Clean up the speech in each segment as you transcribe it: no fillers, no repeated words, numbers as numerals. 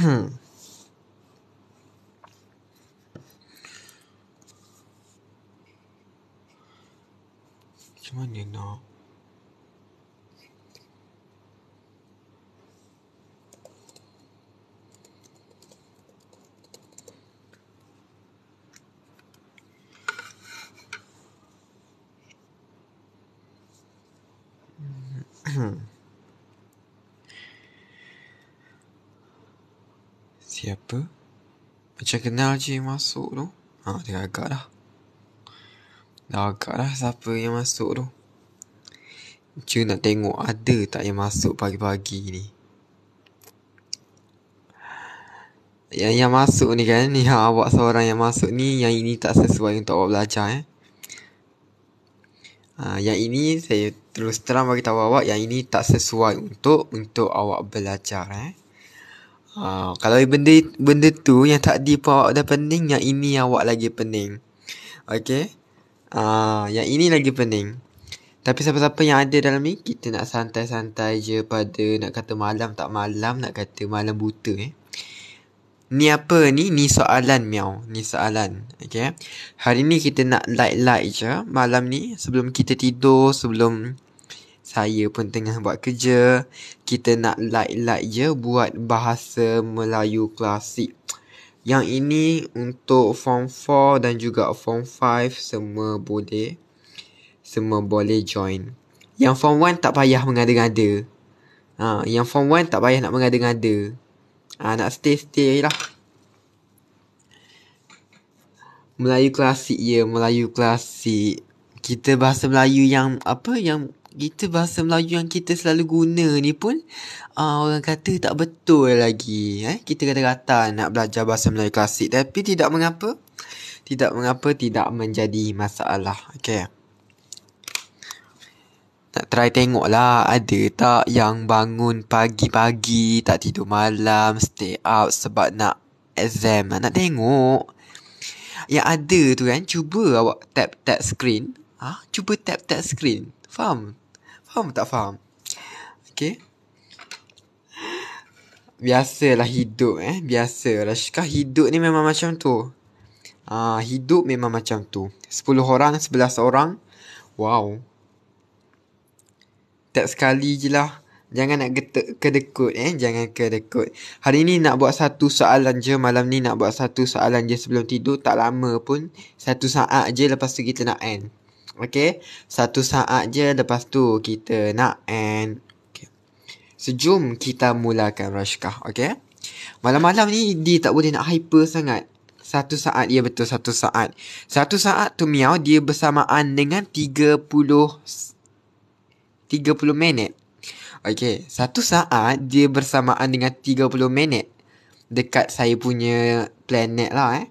Macam mana nak? Siapa? Macam kenal je yang masuk tu. Dia agak dah. Dah agak dah siapa yang masuk tu. Cuma nak tengok ada tak yang masuk pagi-pagi ni. Yang masuk ni kan, ni awak seorang yang masuk ni, yang ini tak sesuai untuk awak belajar Yang ini saya terus terang bagi tahu awak, yang ini tak sesuai untuk awak belajar Kalau benda tu yang tadi pun awak dah pening, yang ini awak lagi pening. Okey. Yang ini lagi pening. Tapi siapa-siapa yang ada dalam ni, kita nak santai-santai je pada nak kata malam tak malam, nak kata malam buta Ni apa ni? Ni soalan Miao. Ni soalan. Okay. Hari ni kita nak light-light je malam ni. Sebelum kita tidur, sebelum saya pun tengah buat kerja, kita nak light-light je buat bahasa Melayu klasik. Yang ini untuk Form 4 dan juga Form 5 semua boleh join. Yang Form 1 tak payah mengada-ngada. Yang Form 1 tak payah nak mengada-ngada. Nak stay lah. Melayu klasik Melayu klasik. Kita bahasa Melayu yang bahasa Melayu yang kita selalu guna ni pun orang kata tak betul lagi. Kita kata-kata nak belajar bahasa Melayu klasik, tapi tidak mengapa tidak menjadi masalah. Okay. Nak try tengok lah, ada tak yang bangun pagi-pagi, tak tidur malam, stay out sebab nak exam. Nak tengok. Yang ada tu kan, cuba awak tap screen. Cuba tap screen. Faham? Faham tak faham? Okay. Biasalah hidup Biasalah. Syukah hidup ni memang macam tu. Hidup memang macam tu. 10 orang, 11 orang. Wow. Tap sekali je lah. Jangan nak kedekut Jangan kedekut. Hari ni nak buat satu soalan je. Malam ni nak buat satu soalan je sebelum tidur. Tak lama pun. 1 saat je, lepas tu kita nak end. Okay. 1 saat je, lepas tu kita nak end. Okay. Sejum kita mulakan Rashkah. Okay. Malam-malam ni dia tak boleh nak hyper sangat. 1 saat. Ya betul, 1 saat. 1 saat tu Miao, dia bersamaan dengan 30 minit. Okay, 1 saat dia bersamaan dengan 30 minit. Dekat saya punya planet lah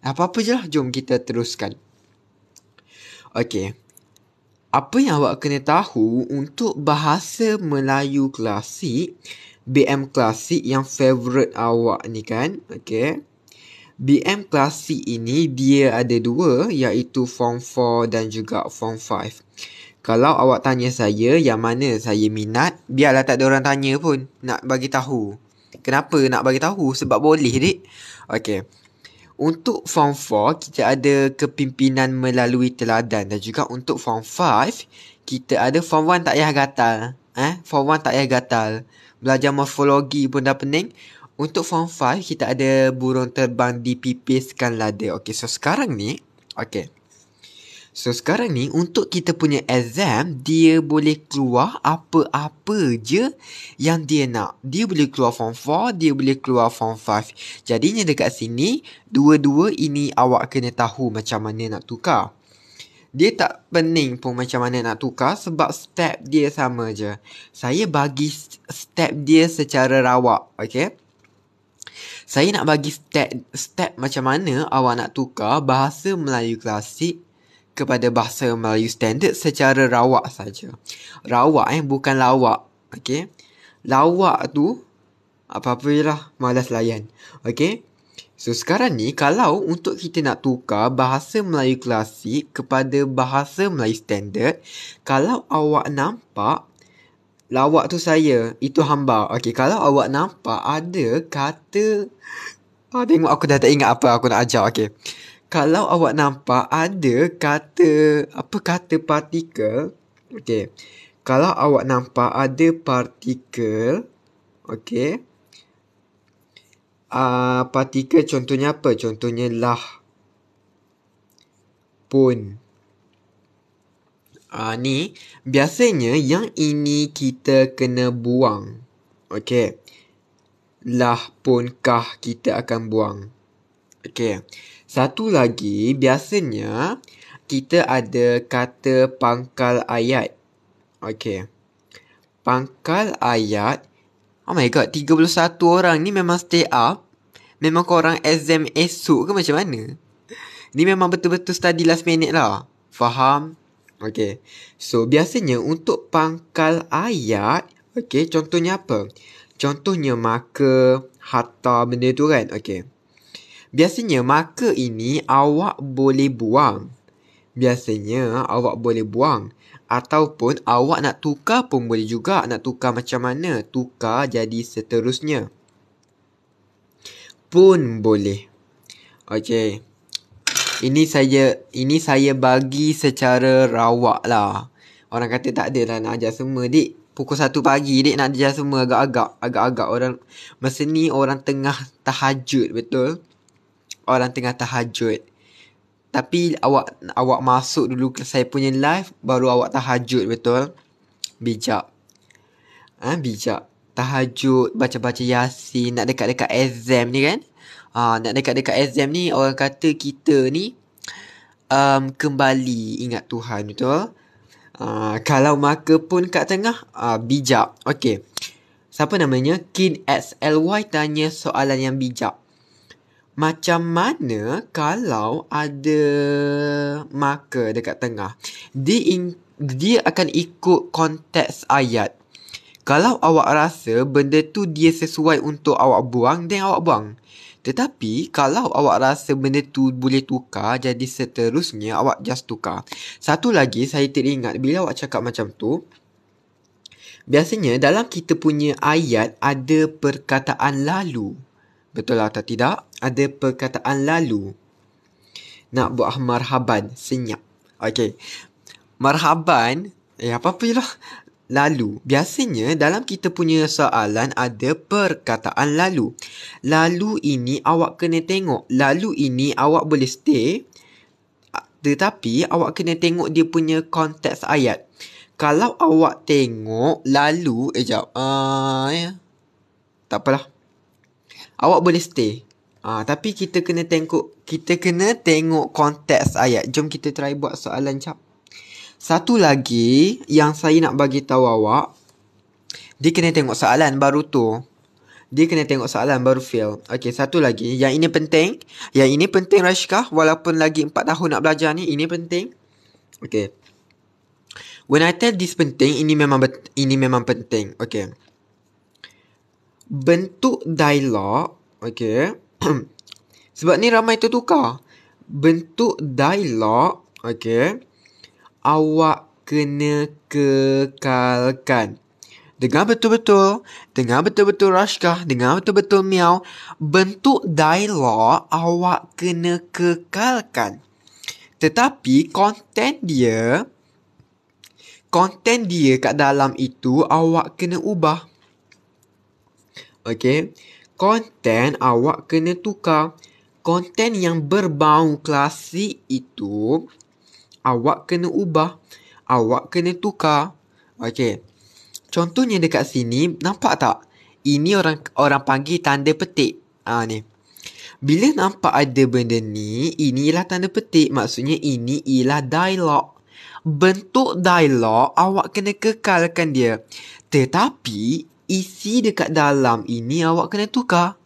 Apa-apa je lah, jom kita teruskan. Okay. Apa yang awak kena tahu untuk bahasa Melayu klasik, BM klasik yang favourite awak ni kan. Okay. BM klasik ini dia ada 2, iaitu Form 4 dan juga Form 5. Kalau awak tanya saya yang mana saya minat, biarlah tak ada orang tanya pun. Nak bagi tahu. Kenapa nak bagi tahu? Sebab boleh, dik. Okey. Untuk Form 4, kita ada kepimpinan melalui teladan. Dan juga untuk Form 5, kita ada Form 1 tak payah gatal. Form 1 tak payah gatal. Belajar morfologi pun dah pening. Untuk Form 5, kita ada burung terbang dipipiskan lada. Okey, so sekarang ni, untuk kita punya exam, dia boleh keluar apa-apa je yang dia nak. Dia boleh keluar Form 4, dia boleh keluar Form 5. Jadinya dekat sini, dua-dua ini awak kena tahu macam mana nak tukar. Dia tak pening pun macam mana nak tukar sebab step dia sama je. Saya bagi step dia secara rawak, okay? Saya nak bagi step macam mana awak nak tukar bahasa Melayu klasik kepada bahasa Melayu standard secara rawak saja. Rawak bukan lawak. Okay. Lawak tu apa-apa je lah, malas layan. Okay. So sekarang ni kalau untuk kita nak tukar bahasa Melayu klasik kepada bahasa Melayu standard, kalau awak nampak Lawak tu saya, itu hamba. Okey, kalau awak nampak ada kata... tengok aku dah tak ingat apa aku nak ajar. Okey. Kalau awak nampak ada kata... Apa kata partikel? Okey. Kalau awak nampak ada partikel... Okey. Partikel contohnya apa? Contohnya lah. Pun. Ni biasanya yang ini kita kena buang. Okey. Lah pun kah kita akan buang. Okey. Satu lagi, biasanya kita ada kata pangkal ayat. Okey. Pangkal ayat. Oh my god, 31 orang ni memang stay up. Memang korang exam esok ke macam mana? Ni memang betul-betul study last minute lah. Faham? Okay. So, biasanya untuk pangkal ayat, okay, contohnya apa? Contohnya marker, harta, benda tu kan? Okay. Biasanya marker ini awak boleh buang. Biasanya awak boleh buang. Ataupun awak nak tukar pun boleh juga. Nak tukar macam mana? Tukar jadi seterusnya. Pun boleh. Okay. Ini saya bagi secara rawak lah. Orang kata tak ada lah nak ajar semua. Dik, pukul 1 pagi dik nak ajar semua agak-agak orang. Masa ni orang tengah tahajud, betul? Orang tengah tahajud. Tapi awak masuk dulu ke saya punya live, baru awak tahajud, betul? Bijak. Bijak. Tahajud, baca-baca Yasin, nak dekat-dekat exam ni kan? Nak dekat-dekat exam ni, orang kata kita ni kembali ingat Tuhan, betul? Kalau marker pun kat tengah, bijak. Okey. Siapa namanya? Kin XLY tanya soalan yang bijak. Macam mana kalau ada marker dekat tengah? Dia akan ikut konteks ayat. Kalau awak rasa benda tu dia sesuai untuk awak buang, then awak buang. Tetapi kalau awak rasa benda tu boleh tukar jadi seterusnya, awak just tukar. Satu lagi saya teringat bila awak cakap macam tu, biasanya dalam kita punya ayat ada perkataan lalu. Betul atau tidak? Ada perkataan lalu. Nak buat marhaban, senyap. Okey. Marhaban, apa-apa je lah. Lalu. Biasanya dalam kita punya soalan ada perkataan lalu. Lalu ini awak kena tengok. Lalu ini awak boleh stay. Tetapi awak kena tengok dia punya konteks ayat. Kalau awak tengok lalu, tak apalah. Awak boleh stay. Tapi kita kena tengok konteks ayat. Jom kita try buat soalan cap. Satu lagi yang saya nak bagi tahu awak, dia kena tengok soalan baru tu. Dia kena tengok soalan baru fail. Okey, satu lagi. Yang ini penting. Yang ini penting Rashka. Walaupun lagi 4 tahun nak belajar ni, ini penting. Okey. When I tell this penting, ini memang penting. Okey. Bentuk dialog, okey. Sebab ni ramai tertukar. Bentuk dialog, okey. Awak kena kekalkan. Dengar betul-betul. Dengar betul-betul Rashka. Dengar betul-betul Miao. Bentuk dialog awak kena kekalkan. Tetapi konten dia kat dalam itu awak kena ubah. Okey. Konten awak kena tukar. Konten yang berbau klasik itu awak kena ubah. Awak kena tukar. Okey. Contohnya dekat sini, nampak tak? Ini orang panggil tanda petik. Ni. Bila nampak ada benda ni, inilah tanda petik. Maksudnya ini ialah dialog. Bentuk dialog awak kena kekalkan dia. Tetapi isi dekat dalam ini awak kena tukar.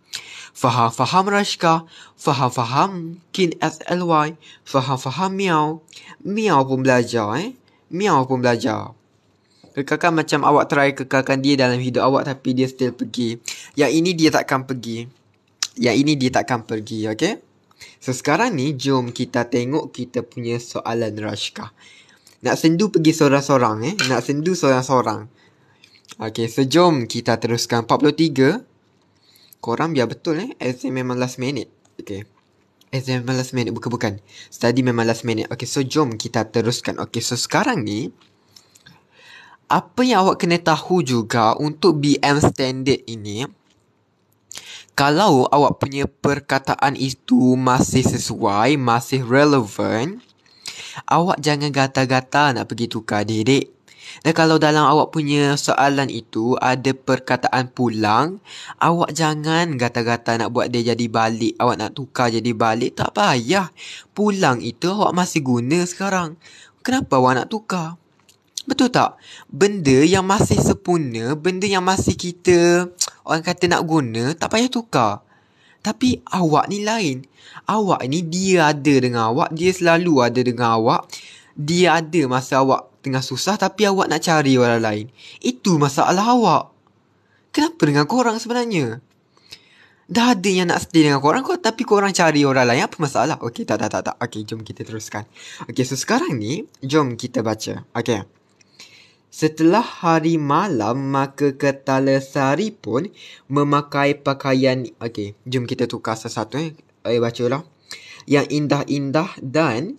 Faham Rashka? Faham Kin SLY? Faham Miao? Miao pun belajar Miao pun belajar. Kekalkan macam awak try kekalkan dia dalam hidup awak tapi dia still pergi. Yang ini dia takkan pergi. Okay? So sekarang ni jom kita tengok kita punya soalan Rashka. Nak sendu pergi sorang-sorang Nak sendu sorang-sorang. Okey, sejom kita teruskan 43. Korang biar betul exam memang last minute. Okey. Exam memang last minute, bukan. Study memang last minute. Okey, so jom kita teruskan. Okey, so sekarang ni apa yang awak kena tahu juga untuk BM standard ini, kalau awak punya perkataan itu masih sesuai, masih relevan, awak jangan gata-gata nak pergi tukar, dedek. Dan kalau dalam awak punya soalan itu ada perkataan pulang, awak jangan gata-gata nak buat dia jadi balik. Awak nak tukar jadi balik, tak payah. Pulang itu awak masih guna sekarang. Kenapa awak nak tukar? Betul tak? Benda yang masih sempurna, benda yang masih kita orang kata nak guna, tak payah tukar. Tapi awak ni lain. Awak ni dia ada dengan awak, dia selalu ada dengan awak. Dia ada masa awak tengah susah tapi awak nak cari orang lain. Itu masalah awak. Kenapa dengan korang sebenarnya? Dah ada yang nak stay dengan korang tapi korang cari orang lain. Apa masalah? Okey, tak. Okey, jom kita teruskan. Okey, so sekarang ni, jom kita baca. Okey. Setelah hari malam, maka Ketalasari pun memakai pakaian... Okey, jom kita tukar satu-satu. Bacalah. Yang indah-indah dan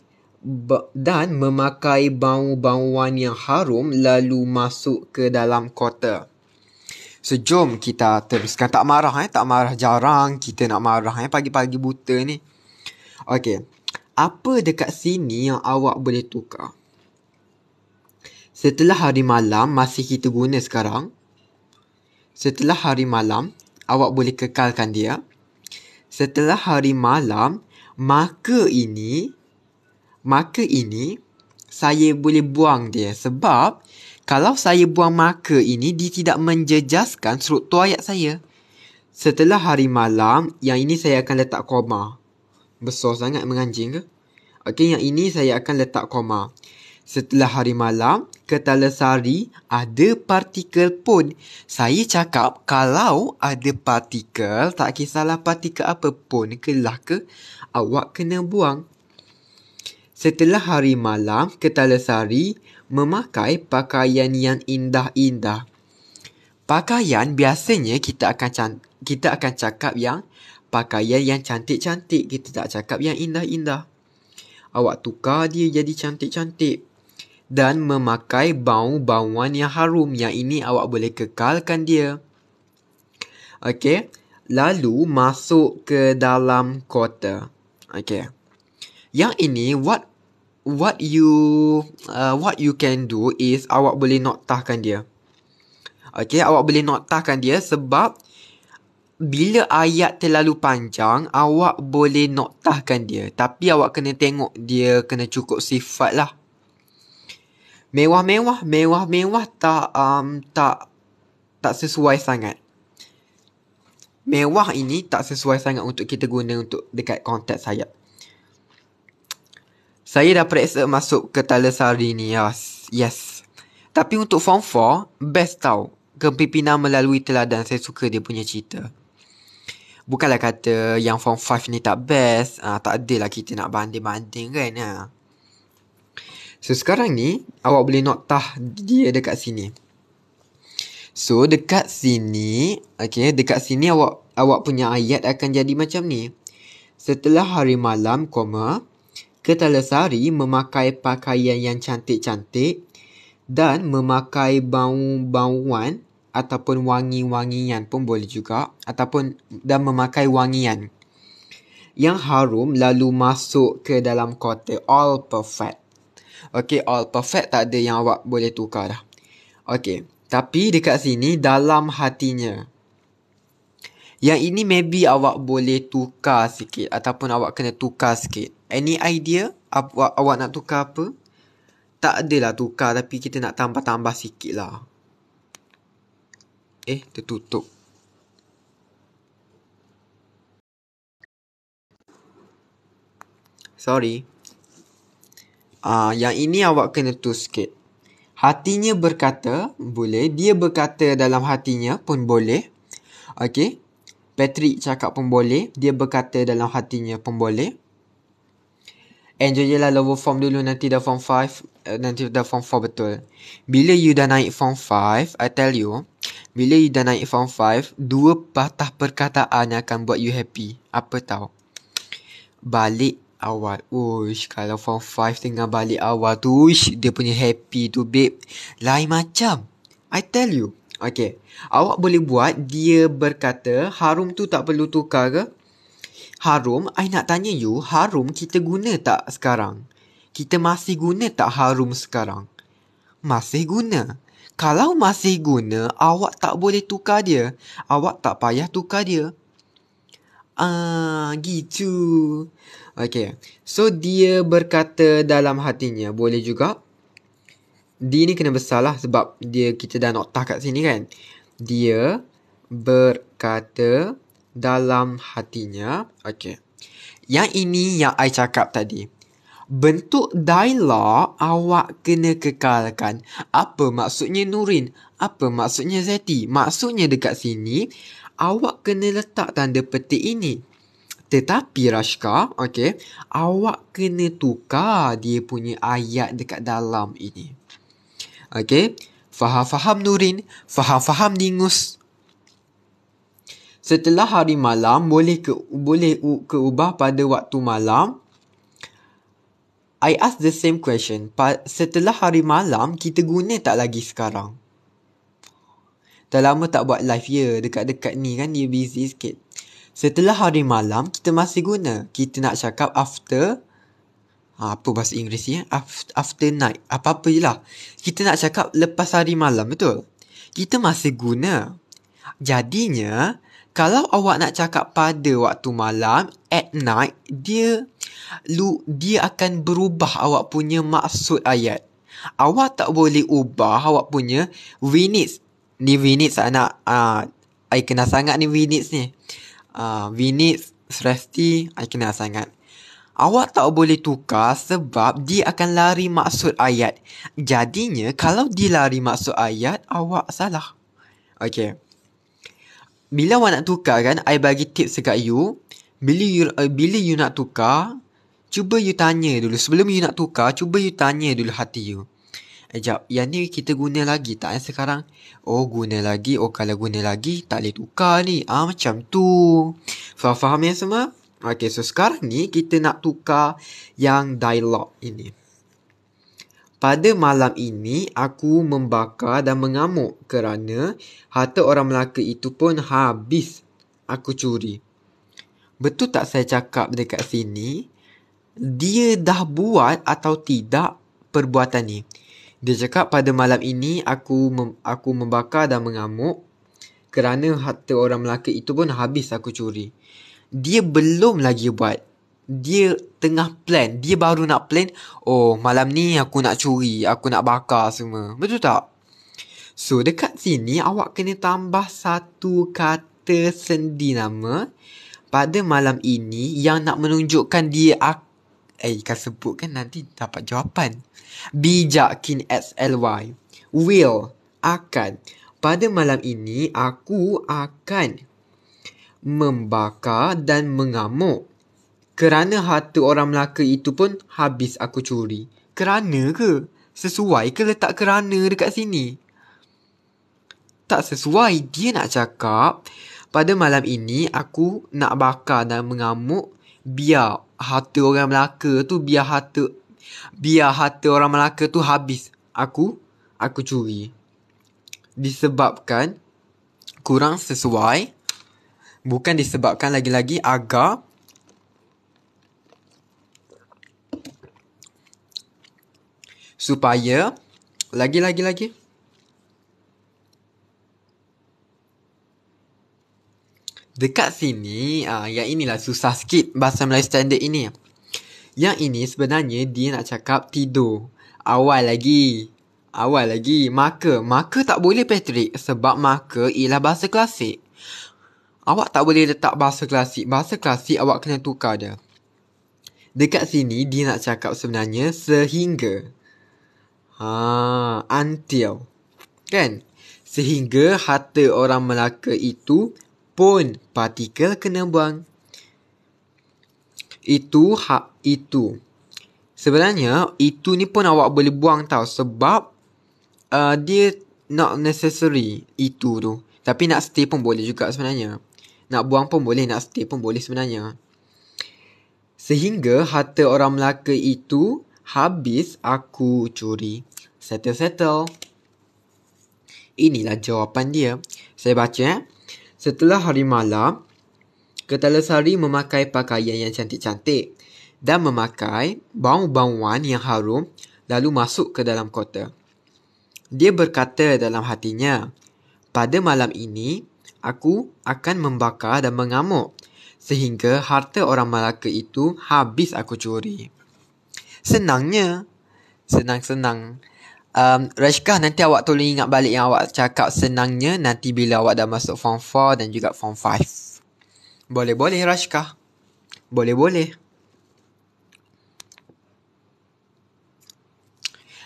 memakai bau-bauan yang harum lalu masuk ke dalam kota. So, jom kita teruskan. Tak marah, tak marah. Jarang kita nak marah, pagi-pagi buta ni. Okey. Apa dekat sini yang awak boleh tukar? Setelah hari malam, masih kita guna sekarang. Setelah hari malam, awak boleh kekalkan dia. Setelah hari malam, maka ini saya boleh buang dia. Sebab kalau saya buang maka ini, dia tidak menjejaskan struktur ayat saya. Setelah hari malam, yang ini saya akan letak koma. Besar sangat menganjing ke? Okey, yang ini saya akan letak koma. Setelah hari malam, Ketalasari ada partikel pun. Saya cakap kalau ada partikel, tak kisahlah partikel apa pun kelah ke, awak kena buang. Setelah hari malam, Ketalasari memakai pakaian yang indah-indah. Pakaian biasanya kita akan cakap yang pakaian yang cantik-cantik. Kita tak cakap yang indah-indah. Awak tukar dia jadi cantik-cantik. Dan memakai bau-bauan yang harum. Yang ini awak boleh kekalkan dia. Okey. Lalu masuk ke dalam kota. Okey. Yang ini what you can do is awak boleh noktahkan dia. Okey, awak boleh noktahkan dia sebab bila ayat terlalu panjang, awak boleh noktahkan dia. Tapi awak kena tengok dia kena cukup sifat lah. Mewah-mewah tak sesuai sangat. Mewah ini tak sesuai sangat untuk kita guna untuk dekat konteks ayat. Saya dah periksa masuk ke Talasari ni. Yes. Tapi untuk form 4, best tau. Kepimpinan melalui teladan. Saya suka dia punya cerita. Bukanlah kata yang form 5 ni tak best. Tak adalah kita nak banding-banding kan. So sekarang ni awak boleh noktah dia dekat sini. So dekat sini, okey, dekat sini awak punya ayat akan jadi macam ni. Setelah hari malam, Ketalasari memakai pakaian yang cantik-cantik dan memakai bau-bauan ataupun wangi-wangian pun boleh juga, dan memakai wangian yang harum lalu masuk ke dalam kota. All perfect. Okey, all perfect, tak ada yang awak boleh tukar dah. Okey, tapi dekat sini dalam hatinya. Yang ini maybe awak boleh tukar sikit ataupun awak kena tukar sikit. Any idea awak nak tukar apa? Tak adalah tukar tapi kita nak tambah-tambah sikit lah. Tertutup. Sorry. Yang ini awak kena tu sikit. Hatinya berkata, boleh. Dia berkata dalam hatinya pun boleh. Okey. Patrick cakap pun boleh. Dia berkata dalam hatinya pun boleh. Enjoy je lah lower form dulu, nanti dah form 5, nanti dah form 4 betul. Bila you dah naik form 5, I tell you, bila you dah naik form 5, 2 patah perkataan yang akan buat you happy. Apa tahu? Balik awal. Uish, kalau form 5 tengah balik awal tu, uish, dia punya happy tu, babe, lain macam. I tell you. Okay, awak boleh buat dia berkata harum tu tak perlu tukar ke? Harum, I nak tanya you, harum kita guna tak sekarang? Kita masih guna tak harum sekarang? Masih guna. Kalau masih guna, awak tak boleh tukar dia. Awak tak payah tukar dia. Gitu. Okay, so dia berkata dalam hatinya. Boleh juga. D ni kena besar lah sebab kita dah noktah kat sini kan. Dia berkata dalam hatinya. Okay. Yang ini yang I cakap tadi. Bentuk dialog awak kena kekalkan. Apa maksudnya Nurin? Apa maksudnya Zeti? Maksudnya dekat sini, awak kena letak tanda petik ini. Tetapi Rashka, okay, awak kena tukar dia punya ayat dekat dalam ini. Okay. Faham-faham Nurin? Faham-faham Dingus? Setelah hari malam, boleh keubah pada waktu malam. I ask the same question. Setelah hari malam, kita guna tak lagi sekarang? Dah lama tak buat live ya. Dekat-dekat ni kan, dia busy sikit. Setelah hari malam, kita masih guna. Kita nak cakap after. Apa bahasa Inggeris ya? After night. Apa-apa je lah. Kita nak cakap lepas hari malam, betul? Kita masih guna. Jadinya, kalau awak nak cakap pada waktu malam, at night, dia akan berubah awak punya maksud ayat. Awak tak boleh ubah awak punya Vinits. Ni Vinits anak. I kenal sangat ni Vinits ni. Vinits, Sresti, I kenal sangat. Awak tak boleh tukar sebab dia akan lari maksud ayat. Jadinya, kalau dia lari maksud ayat, awak salah. Okay. Bila awak nak tukar kan, I bagi tips dekat you. Bila you nak tukar, cuba you tanya dulu. Sebelum you nak tukar, cuba you tanya dulu hati you. Sekejap, yang ni kita guna lagi tak sekarang? Oh, guna lagi. Oh, kalau guna lagi, tak boleh tukar ni. Macam tu. Faham yang semua? Okay, so sekarang ni kita nak tukar yang dialog ini. Pada malam ini, aku membakar dan mengamuk kerana harta orang Melaka itu pun habis aku curi. Betul tak saya cakap dekat sini? Dia dah buat atau tidak perbuatan ni? Dia cakap pada malam ini, aku membakar dan mengamuk kerana harta orang Melaka itu pun habis aku curi. Dia belum lagi buat. Dia tengah plan. Dia baru nak plan. Oh, malam ni aku nak curi. Aku nak bakar semua. Betul tak? So, dekat sini awak kena tambah satu kata sendi nama pada malam ini yang nak menunjukkan dia kan sebut kan nanti dapat jawapan. Bijakin SLY. Will. Akan. Pada malam ini aku akan membakar dan mengamuk kerana harta orang Melaka itu pun habis aku curi. Kerana ke? Sesuai ke letak kerana dekat sini? Tak sesuai. Dia nak cakap pada malam ini aku nak bakar dan mengamuk biar harta orang Melaka tu biar harta orang Melaka tu habis aku curi. Disebabkan kurang sesuai. Bukan disebabkan lagi-lagi agar supaya lagi dekat sini yang inilah susah sikit bahasa Melayu standard ini. Yang ini sebenarnya dia nak cakap tidur. Awal lagi Maka tak boleh Patrick sebab maka ialah bahasa klasik. Awak tak boleh letak bahasa klasik. Bahasa klasik awak kena tukar dia. Dekat sini dia nak cakap sebenarnya sehingga. Until. Kan? Sehingga harta orang Melaka itu pun partikel kena buang. Itu. Sebenarnya itu ni pun awak boleh buang tau. Sebab dia not necessary itu tu. Tapi nak stay pun boleh juga sebenarnya. Nak buang pun boleh, nak stay pun boleh sebenarnya. Sehingga harta orang Melaka itu habis aku curi. Settle. Inilah jawapan dia. Saya baca. Setelah hari malam, Ketalasari memakai pakaian yang cantik-cantik dan memakai bau-bauan yang harum lalu masuk ke dalam kota. Dia berkata dalam hatinya, pada malam ini, aku akan membakar dan mengamuk sehingga harta orang Melaka itu habis aku curi. Senangnya. Senang-senang. Rashkah, nanti awak tolong ingat balik yang awak cakap senangnya nanti bila awak dah masuk Form 4 dan juga Form 5. Boleh-boleh Rashkah. Boleh-boleh.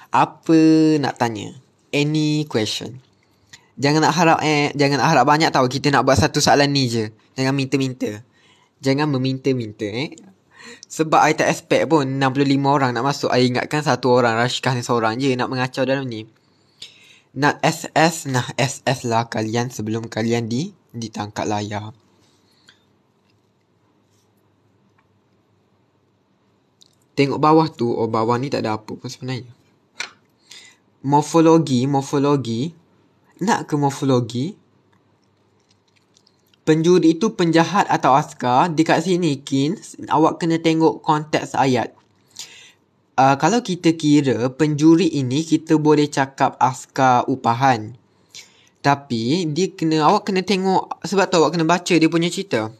Apa nak tanya? Any question? Jangan nak harap banyak tau. Kita nak buat satu soalan ni je. Jangan minta-minta. Jangan meminta-minta Sebab I tak expect pun 65 orang nak masuk. I ingatkan satu orang, Rashkah ni seorang je nak mengacau dalam ni. Nak SS lah kalian sebelum kalian ditangkap layar. Tengok bawah tu. Oh, bawah ni tak ada apa pun sebenarnya. Morfologi. Nak ke morfologi? Penjuri itu penjahat atau askar. Dekat sini, Kins, awak kena tengok konteks ayat. Kalau kita kira pencuri ini, kita boleh cakap askar upahan. Tapi, awak kena tengok, sebab tu awak kena baca dia punya cerita.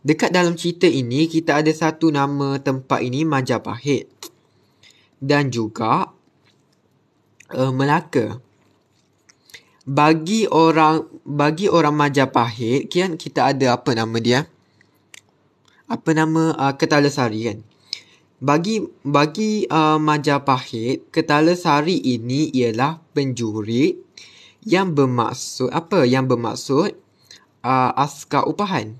Dekat dalam cerita ini, kita ada satu nama tempat ini, Majapahit. Dan juga Melaka. Bagi orang Majapahit, kan kita ada apa nama dia? Apa nama Ketalasari kan? Bagi Majapahit, Ketalasari ini ialah penjuri yang bermaksud askar upahan.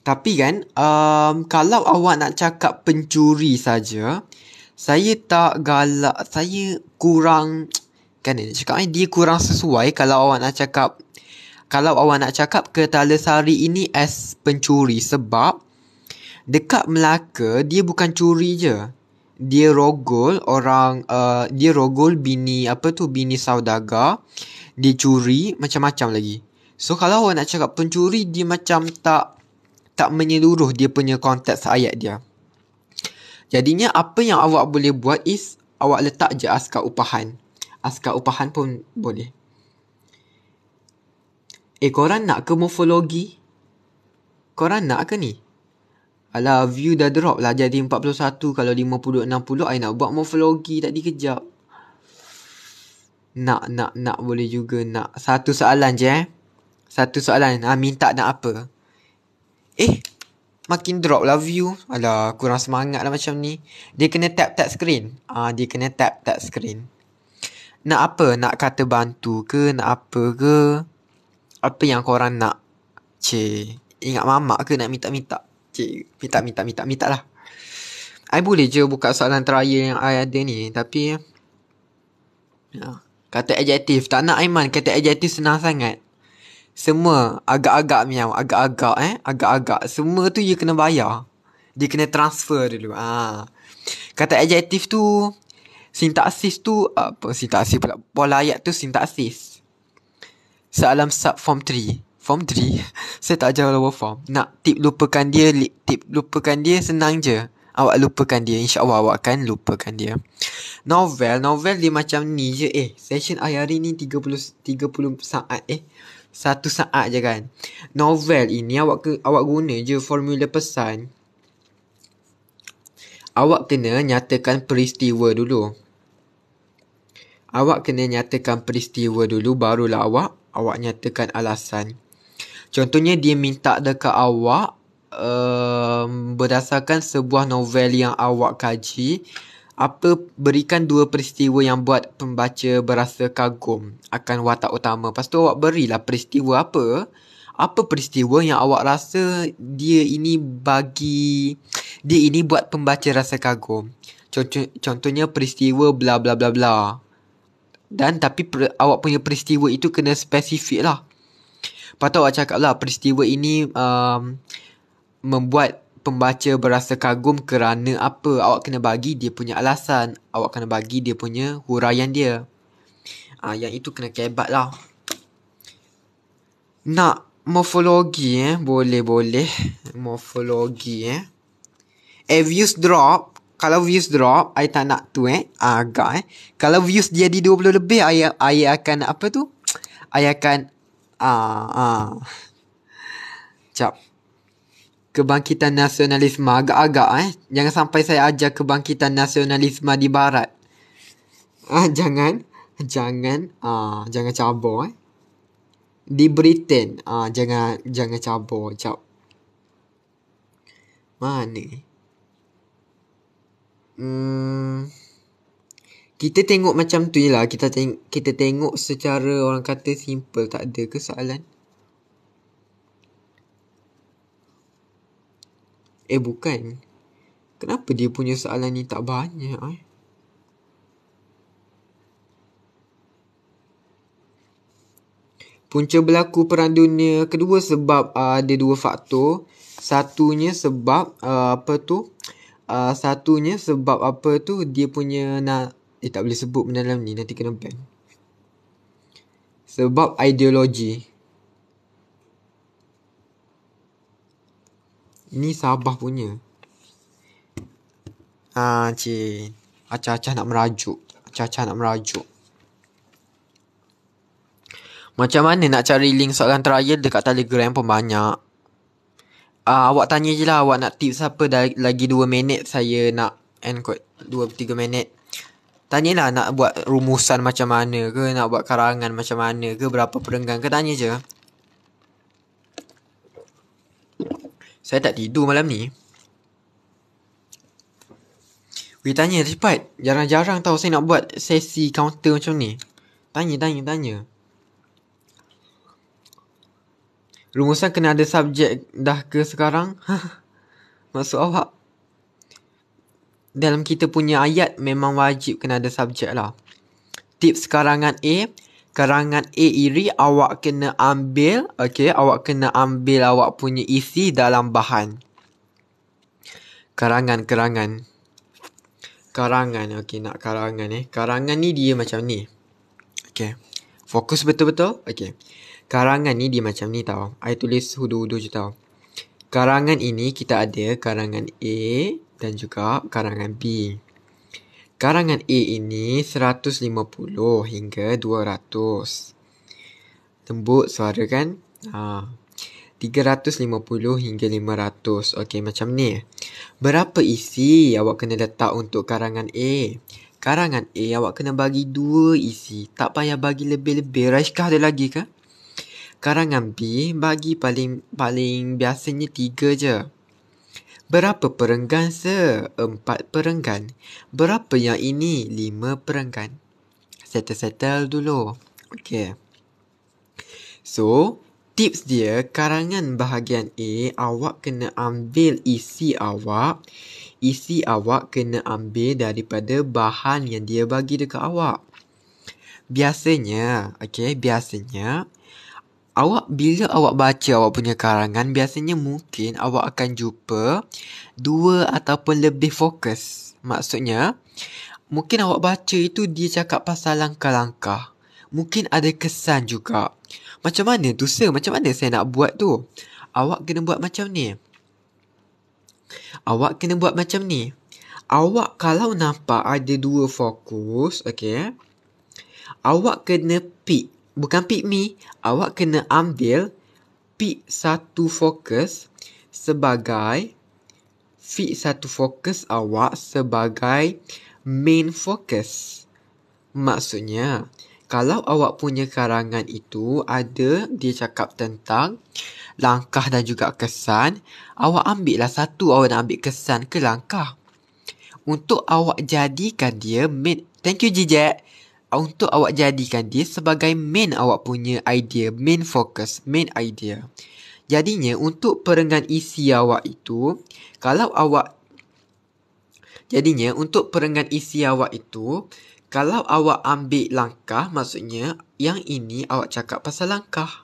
Tapi kan, kalau awak nak cakap pencuri saja, saya tak galak, saya kurang, kan dia kurang sesuai kalau awak nak cakap Ketalasari ini as pencuri. Sebab dekat Melaka, dia bukan curi je. Dia rogol bini saudagar, dia curi macam-macam lagi. So kalau awak nak cakap pencuri, dia macam tak menyeluruh dia punya konteks ayat dia. Jadinya apa yang awak boleh buat is awak letak je askar upahan. Askar upahan pun boleh. Korang nak ke morfologi? Korang nak ke ni? Alah, view dah drop lah jadi 41. Kalau 50-60 I nak buat morfologi tadi kejap. Nak boleh juga nak. Satu soalan je Satu soalan. Minta nak apa? Makin drop lah view. Alah, kurang semangat lah macam ni. Dia kena tap screen. Nak apa? Nak kata bantu ke? Nak apa ke? Apa yang korang nak? Ingat mamak ke nak minta-minta? Minta lah. I boleh je buka soalan terakhir yang I ada ni. Tapi kata adjektif. Tak nak Aiman. Kata adjektif senang sangat. Semua agak-agak miau. Agak-agak. Semua tu dia kena bayar. Dia kena transfer dulu. Kata adjektif tu, sintaksis tu, apa sintaksis pula? Pola ayat tu sintaksis. Soalan sub form 3. Form 3? Saya tak ajar lower form. Nak tip lupakan dia senang je. Awak lupakan dia. InsyaAllah awak akan lupakan dia. Novel dia macam ni je. Session I hari ni 30 saat. 1 saat je kan. Novel ini awak guna je formula pesan. Awak kena nyatakan peristiwa dulu. Barulah awak nyatakan alasan. Contohnya dia minta dekat awak berdasarkan sebuah novel yang awak kaji, Berikan dua peristiwa yang buat pembaca berasa kagum akan watak utama. Lepas tu awak berilah peristiwa apa. Apa peristiwa yang awak rasa dia ini buat pembaca rasa kagum. Contohnya peristiwa bla bla bla bla. Dan tapi awak punya peristiwa itu kena spesifik lah. Lepas tu awak cakap lah peristiwa ini membuat pembaca berasa kagum kerana apa. Awak kena bagi dia punya alasan. Awak kena bagi dia punya huraian dia. Yang itu kena kebat lah. Nak morfologi boleh. Morfologi views drop. Kalau views drop, I tak nak tu agak Kalau views jadi 20 lebih, I akan apa tu? I akan Cap. Kebangkitan nasionalisme agak-agak Jangan sampai saya ajar kebangkitan nasionalisme di barat. Jangan cabar Di Britain jangan cabar. Cap. Mana? Kita tengok macam tu je lah. Kita tengok secara orang kata simple. Tak ada ke soalan? Bukan. Kenapa dia punya soalan ni tak banyak Punca berlaku Perang Dunia Kedua sebab ada dua faktor. Satunya sebab dia punya tak boleh sebut benda dalam ni, nanti kena ban. Sebab ideologi. Ni Sabah punya. Cik. Acah-acah nak merajuk. Macam mana nak cari link soalan trial dekat Telegram pun banyak. Awak tanya je lah. Awak nak tips apa lagi 2 minit. Saya nak end kot 2-3 minit. Tanyalah nak buat rumusan macam mana ke. Nak buat karangan macam mana ke. Berapa perenggan ke. Tanya je. Saya tak tidur malam ni. Tanya cepat. Jarang-jarang tahu saya nak buat sesi counter macam ni. Tanya. Rumusan kena ada subjek dah ke sekarang? Maksud awak? Dalam kita punya ayat memang wajib kena ada subjek lah. Tips karangan A. Karangan A ini awak kena ambil. Awak kena ambil awak punya isi dalam bahan. Karangan. Nak karangan Karangan ni dia macam ni. Fokus betul-betul. Karangan ni dia macam ni tau. I tulis hudu-hudu je tau. Karangan ini kita ada karangan A dan juga karangan B. Karangan A ini 150 hingga 200. Tembuk suara kan? 350 hingga 500. Macam ni. Berapa isi awak kena letak untuk karangan A? Karangan A awak kena bagi 2 isi. Tak payah bagi lebih-lebih. Raiskah ada lagi ke? Karangan B bagi paling biasanya 3 je. Berapa perenggan 4 perenggan. Berapa yang ini? 5 perenggan. Settle dulu. So, tips dia karangan bahagian A awak kena ambil isi awak. Isi awak kena ambil daripada bahan yang dia bagi dekat awak. Biasanya bila awak baca awak punya karangan, biasanya mungkin awak akan jumpa 2 ataupun lebih fokus. Maksudnya, mungkin awak baca itu dia cakap pasal langkah-langkah. Mungkin ada kesan juga. Macam mana tu sir? Macam mana saya nak buat tu? Awak kena buat macam ni. Awak kalau nampak ada 2 fokus, awak kena pick. Bukan pick me. Awak kena ambil pick satu fokus sebagai awak sebagai main fokus. Maksudnya, kalau awak punya karangan itu ada dia cakap tentang langkah dan juga kesan, awak ambil lah satu. Awak nak ambil kesan ke langkah? Untuk awak jadikan dia main. Thank you Jijek. Untuk awak jadikan dia sebagai main awak punya idea, main fokus, main idea. Jadinya untuk perenggan isi awak itu, kalau awak kalau awak ambil langkah, maksudnya yang ini awak cakap pasal langkah.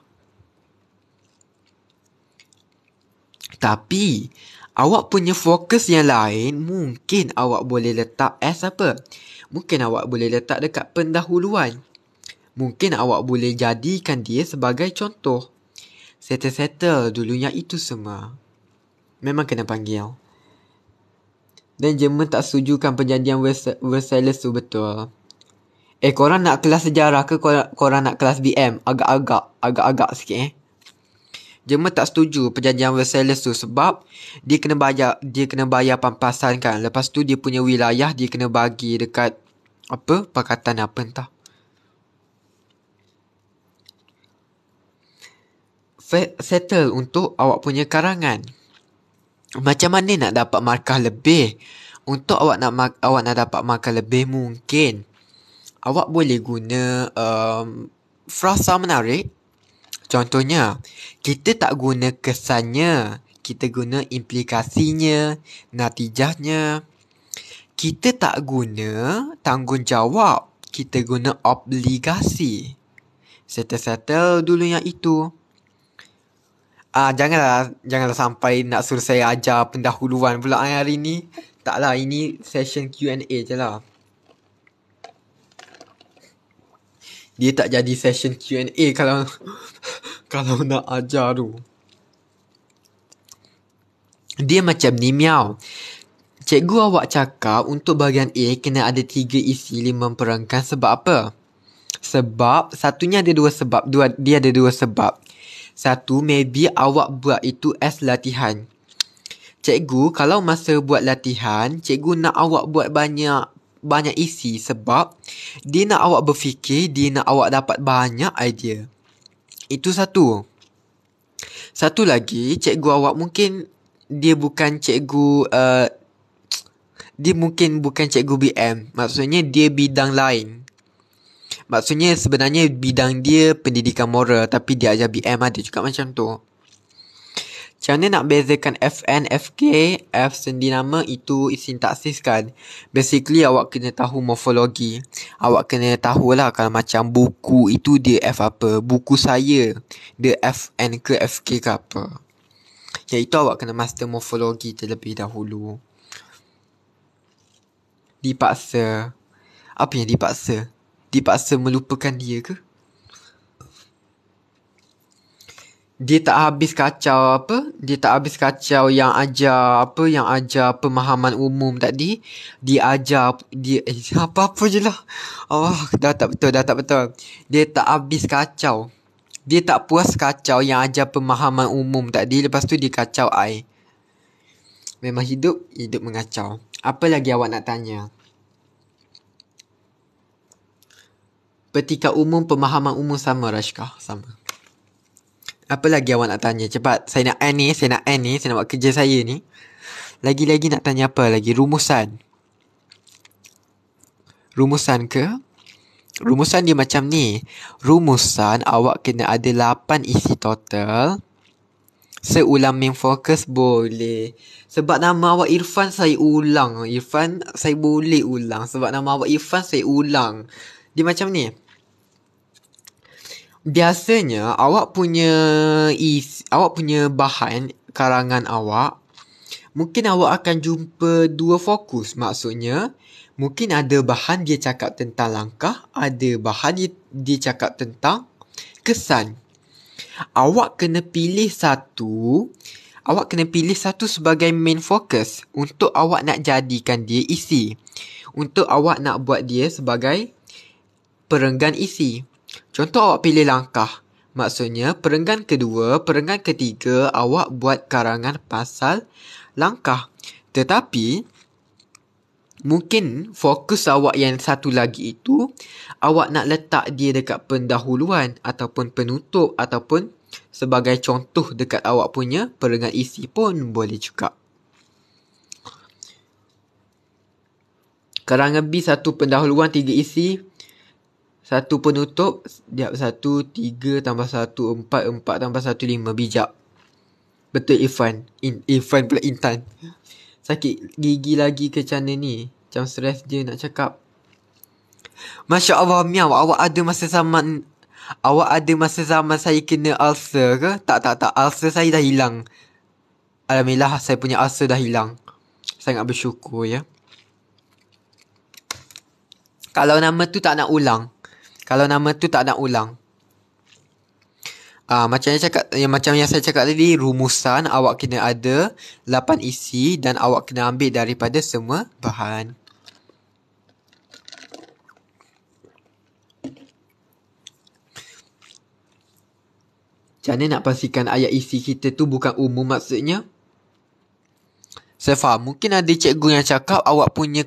Tapi awak punya fokus yang lain mungkin awak boleh letak as apa? Mungkin awak boleh letak dekat pendahuluan. Mungkin awak boleh jadikan dia sebagai contoh. Settle dulunya itu semua. Memang kena panggil. Dan Jerman tak setujukan perjanjian Versailles tu betul. Korang nak kelas sejarah ke korang nak kelas BM? Agak-agak sikit Jerman tak setuju perjanjian Versailles tu sebab dia kena bayar pampasan kan. Lepas tu dia punya wilayah dia kena bagi dekat pakatan apa entah. Settle untuk awak punya karangan. Macam mana nak dapat markah lebih? Untuk awak nak dapat markah lebih, mungkin awak boleh guna frasa menarik. Contohnya, kita tak guna kesannya, kita guna implikasinya, natijahnya. Kita tak guna tanggungjawab, kita guna obligasi. Settle dulu yang itu. Janganlah sampai nak suruh saya ajar pendahuluan pula hari ni. Taklah, ini session Q&A je lah. Dia tak jadi session Q&A kalau nak ajar tu. Dia macam ni miau. Cikgu awak cakap untuk bahagian A kena ada 3 isi 5 perenggan. Sebab apa? Sebab satunya ada dua sebab. Dia ada dua sebab. Satu, maybe awak buat itu as latihan. Cikgu, kalau masa buat latihan, cikgu nak awak buat banyak isi sebab dia nak awak berfikir, dia nak awak dapat banyak idea. Itu satu. Satu lagi, cikgu awak mungkin dia bukan cikgu BM. Maksudnya dia bidang lain. Maksudnya sebenarnya bidang dia pendidikan moral, tapi dia ajar BM, ada juga macam tu. Macam mana nak bezakan FN, FK, F sendi nama, itu sintaksis kan. Basically awak kena tahu morfologi. Awak kena tahulah kalau macam buku itu dia F apa. Buku saya dia FN ke FK ke apa. Iaitu awak kena master morfologi terlebih dahulu. Dipaksa. Apa yang dipaksa? Dipaksa melupakan dia ke? Dia tak habis kacau Dia tak habis kacau yang ajar pemahaman umum tadi. Dia ajar apa-apa je lah. Dah tak betul. Dia tak habis kacau. Dia tak puas kacau yang ajar pemahaman umum tadi. Lepas tu dia kacau I. Memang hidup mengacau. Apa lagi awak nak tanya? Petika umum, pemahaman umum sama Rashka? Sama. Apa lagi awak nak tanya? Cepat. Saya nak end ni. Saya nak buat kerja saya ni. Lagi-lagi nak tanya apa lagi? Rumusan ke? Rumusan dia macam ni. Rumusan awak kena ada 8 isi total. Seulang main fokus boleh. Sebab nama awak Irfan, saya ulang. Irfan, saya boleh ulang. Sebab nama awak Irfan, saya ulang. Dia macam ni. Biasanya awak punya bahan karangan awak, mungkin awak akan jumpa 2 fokus. Maksudnya mungkin ada bahan dia cakap tentang langkah, ada bahan dia cakap tentang kesan. Awak kena pilih satu sebagai main fokus untuk awak nak jadikan dia isi. Untuk awak nak buat dia sebagai perenggan isi. Contoh awak pilih langkah. Maksudnya perenggan kedua, perenggan ketiga awak buat karangan pasal langkah. Tetapi mungkin fokus awak yang satu lagi itu awak nak letak dia dekat pendahuluan ataupun penutup ataupun sebagai contoh dekat awak punya perenggan isi pun boleh juga. Karangan B, satu pendahuluan, 3 isi, satu penutup. 1, 3 tambah 1, 4, 4 tambah 1, 5. Bijak. Betul Irfan. Irfan pula Intan. Sakit gigi lagi ke macam ni? Macam stres je nak cakap. Masya Allah, Miau. Awak ada masa zaman saya kena ulcer ke? Tak. Ulcer saya dah hilang. Alhamdulillah, saya punya ulcer dah hilang. Sangat bersyukur ya. Kalau nama tu tak nak ulang. Macam yang saya cakap tadi, rumusan awak kena ada 8 isi dan awak kena ambil daripada semua bahan. Macam mana nak pastikan ayat isi kita tu bukan umum maksudnya? Saya faham. Mungkin ada cikgu yang cakap awak punya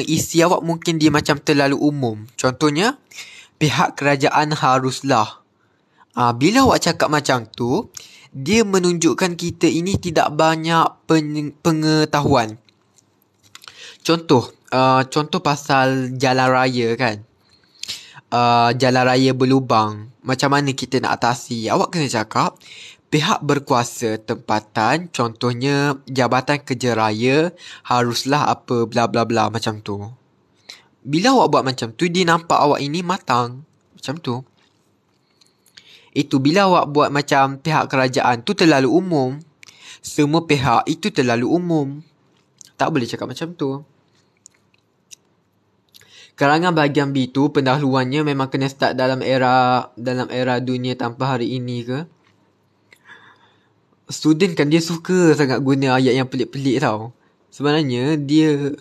isi awak mungkin dia macam terlalu umum. Contohnya, pihak kerajaan haruslah. Bila awak cakap macam tu, dia menunjukkan kita ini tidak banyak pengetahuan. Contoh pasal jalan raya kan. Jalan raya berlubang. Macam mana kita nak atasi? Awak kena cakap, pihak berkuasa tempatan, contohnya Jabatan Kerja Raya, haruslah apa bla bla bla macam tu. Bila awak buat macam tu, dia nampak awak ini matang. Macam tu. Itu bila awak buat macam pihak kerajaan tu terlalu umum. Semua pihak itu terlalu umum. Tak boleh cakap macam tu. Karangan bahagian B tu pendahuluannya memang kena start dalam era dunia tanpa hari ini ke? Student kan dia suka sangat guna ayat yang pelik-pelik tau. Sebenarnya dia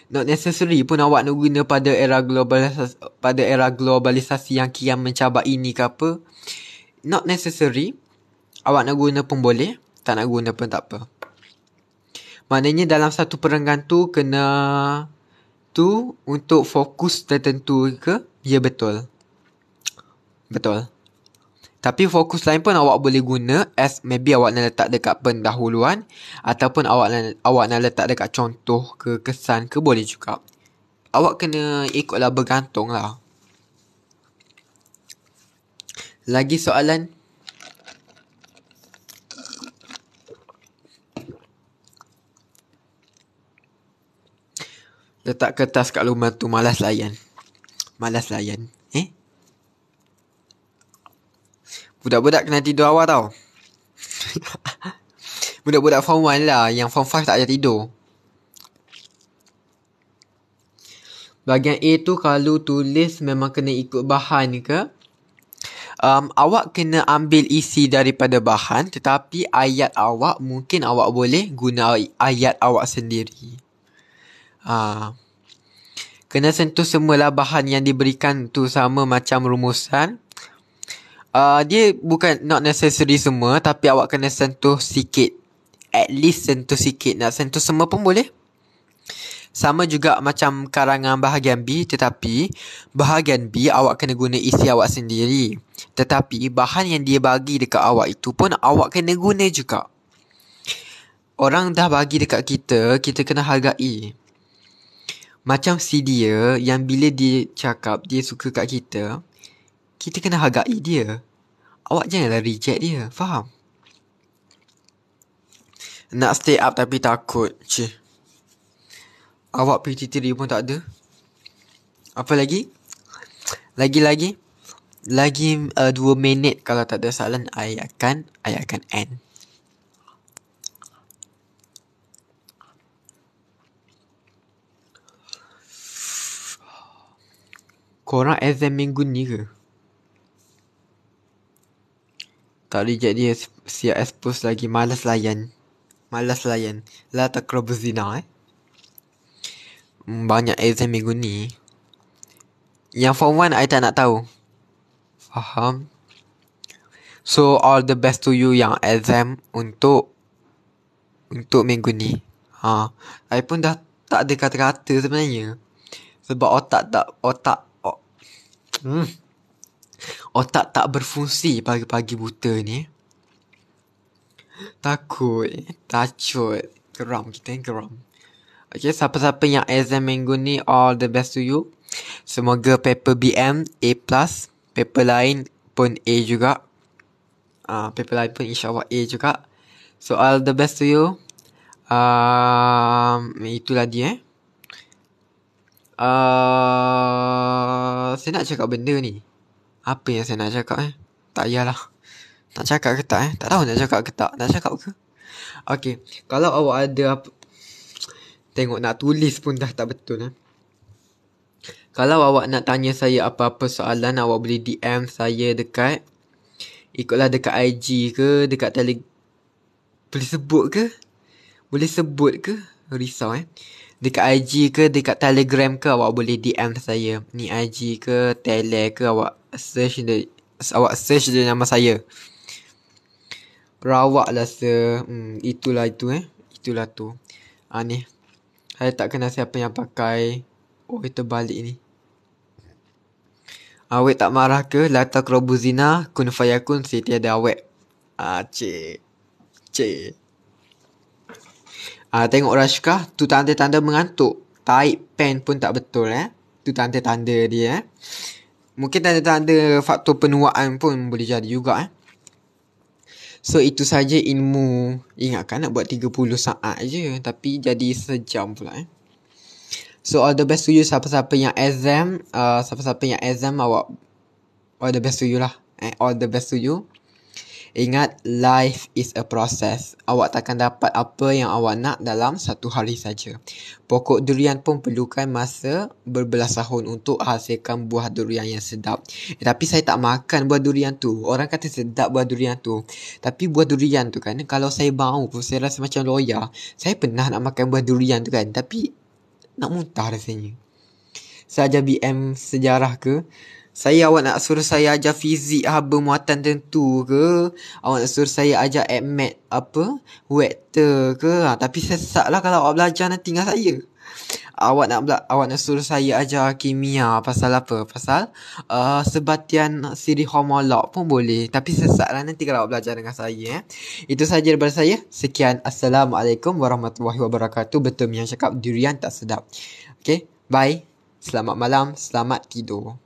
not necessary pun awak nak guna pada era globalisasi yang kian mencabar ini ke apa. Not necessary. Awak nak guna pun boleh, tak nak guna pun tak apa. Maknanya dalam satu perenggan tu kena tu untuk fokus tertentu ke? Ya, betul. Tapi fokus lain pun awak boleh guna as maybe awak nak letak dekat pendahuluan ataupun awak nak letak dekat contoh ke kesan ke, boleh juga. Awak kena ikutlah, bergantung lah. Lagi soalan? Letak kertas kat rumah tu, malas layan. Budak-budak kena tidur awal tau. Budak-budak form 1 lah. Yang form 5 tak payah tidur. Bahagian A tu kalau tulis memang kena ikut bahan ke? Awak kena ambil isi daripada bahan, tetapi ayat awak mungkin awak boleh guna ayat awak sendiri. Kena sentuh semualah bahan yang diberikan tu sama macam rumusan. Dia bukan not necessary semua, tapi awak kena sentuh sikit. At least sentuh sikit. Nak sentuh semua pun boleh. Sama juga macam karangan bahagian B, tetapi bahagian B awak kena guna isi awak sendiri. Tetapi bahan yang dia bagi dekat awak itu pun awak kena guna juga. Orang dah bagi dekat kita kena hargai. Macam si dia yang bila dia cakap dia suka kat kita kena hargai dia. Awak janganlah reject dia. Faham? Nak stay up tapi takut. Awak PT3 pun tak ada. Apa lagi? Lagi 2 minit. Kalau tak ada soalan, I akan end. Korang exam minggu ni ke? Tak reject dia, siap expose lagi. Malas layan. La taqrabu zina Banyak exam minggu ni. Yang form 1 I tak nak tahu. Faham? So all the best to you yang exam untuk minggu ni. I pun dah tak ada kata-kata sebenarnya. Sebab otak tak berfungsi pagi-pagi buta ni. Takut. Geram kita. Okay, siapa-siapa yang exam minggu ni, all the best to you. Semoga paper BM A+, paper lain pun A juga. Paper lain pun insyaAllah A juga. So all the best to you. Itulah dia. Saya nak cakap benda ni. Apa yang saya nak cakap Tak payahlah. Nak cakap ke tak Tak tahu nak cakap ke tak. Nak cakap ke? Okay. Kalau awak ada apa, tengok nak tulis pun dah tak betul. Kalau awak nak tanya saya apa-apa soalan, awak boleh DM saya dekat, ikutlah dekat IG ke, dekat boleh sebut ke? Boleh sebut ke? Risau Dekat IG ke, dekat Telegram ke, awak boleh DM saya. Ni IG ke, Tele ke, awak search je nama saya. Rawak lah itulah itu Itulah tu. Ni. Saya tak kenal siapa yang pakai. Oh, itu balik ni. Awek tak marah ke? La taqrabu zina kun fayakun si tiada awek. Cik. Tengok Rashka, tu tanda-tanda mengantuk. Taik pen pun tak betul Tu tanda-tanda dia Mungkin tanda-tanda faktor penuaan pun boleh jadi juga So itu saja ilmu. Ingatkan nak buat 30 saat je, tapi jadi sejam pula So all the best to you siapa-siapa yang exam. Awak all the best to you lah. All the best to you. Ingat, life is a process. Awak takkan dapat apa yang awak nak dalam satu hari saja. Pokok durian pun perlukan masa berbelas tahun untuk hasilkan buah durian yang sedap. Tapi saya tak makan buah durian tu. Orang kata sedap buah durian tu. Tapi buah durian tu kan, kalau saya bau pun saya rasa macam loya. Saya pernah nak makan buah durian tu kan, tapi nak muntah rasanya. Saya ajar BM sejarah ke? Awak nak suruh saya ajar fizik haba muatan tentu ke? Awak nak suruh saya ajar admat vektor ke? Tapi sesak lah kalau awak belajar nanti dengan saya. Awak nak suruh saya ajar kimia pasal apa? Pasal sebatian siri homolog pun boleh. Tapi sesak lah nanti kalau awak belajar dengan saya Itu saja daripada saya. Sekian. Assalamualaikum warahmatullahi wabarakatuh. Betul yang cakap durian tak sedap. Okay, bye. Selamat malam, selamat tidur.